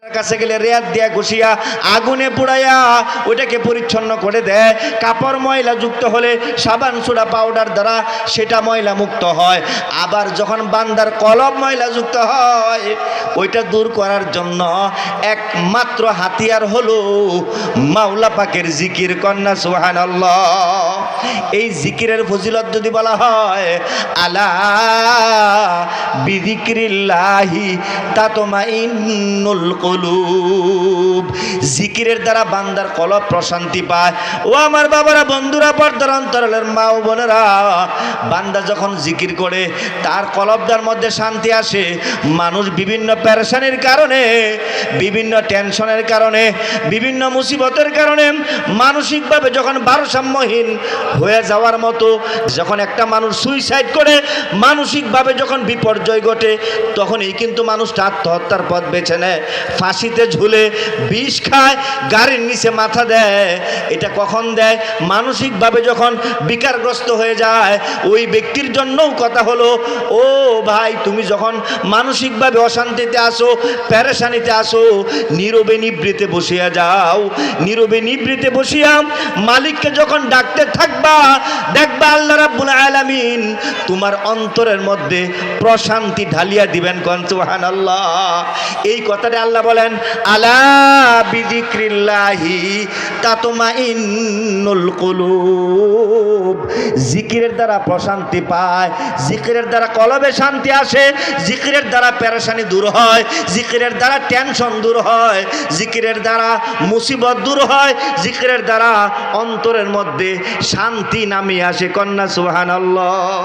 কাছে গেলে রেয়াত দিয়া ঘষিয়া আগুনে পুড়াইয়া ওইটাকে পরিচ্ছন্ন করে দেয়। কাপড় ময়লা যুক্ত হলে সাবান সোডা পাউডার দ্বারা সেটা ময়লা মুক্ত হয়। আবার যখন বান্দার কলব ময়লা যুক্ত হয় ওইটা দূর করার জন্য একমাত্র হাতিয়ার হলো মাওলা পাকের জিকির। কন্যা সুবহানাল্লাহ। এই জিকিরের ফজিলত যদি বলা হয়, আলা বিযিক্রিল্লাহি তাতমাইন্নুল কুলুব, জিকিরের দ্বারা বান্দার কলব প্রশান্তি পায়। ও আমার বাবারা, বন্ধুরা, পর্দার অন্তরালের মা ও বোনেরা, বান্দা যখন জিকির করে তার কলবটার মধ্যে শান্তি আসে। মানুষ বিভিন্ন পেরেশানির কারণে, বিভিন্ন টেনশনের কারণে, বিভিন্ন মুসিবতের কারণে মানসিকভাবে যখন ভারসাম্যহীন হয়ে যাওয়ার মতো, যখন একটা মানুষ সুইসাইড করে মানসিকভাবে যখন বিপর্যয় ঘটে, তখনই কিন্তু মানুষটা আত্মহত্যার পথ বেছে নেয়, ফাঁসিতে ঝুলে বিষ খায়, গাড়ির নিচে মাথা দেয়। এটা কখন দেয়? মানসিকভাবে যখন বিকারগ্রস্ত হয়ে যায়। ওই ব্যক্তির জন্যও কথা হলো, ও ভাই, তুমি যখন মানসিকভাবে অশান্তিতে আসো, পেরেশানিতে আসো, নীরবে নিবৃতে বসিয়া যাও। নীরবে নিবৃতে বসিয়া মালিককে যখন ডাকতে থাকবা, দেখবা আল্লাহ রাব্বুল আলামিন তোমার অন্তরের মধ্যে প্রশান্তি ঢালিয়া দিবেন। কোন সুবহানাল্লাহ। এই কথাটা আল্লাহ বলেন, আলা বিযিক্রিল্লাহি তাতমাইন্নুল কুলুব। জিকিরের দ্বারা প্রশান্তি পায়, জিকিরের দ্বারা কলবে শান্তি আসে, জিকিরের দ্বারা পেরেশানি দূর হয়, জিকিরের দ্বারা টেনশন দূর হয়, জিকিরের দ্বারা মুসিবত দূর হয়, জিকিরের দ্বারা অন্তরের মধ্যে শান্তি নামিয়ে আসে। কন্যা সুবহানাল্লাহ।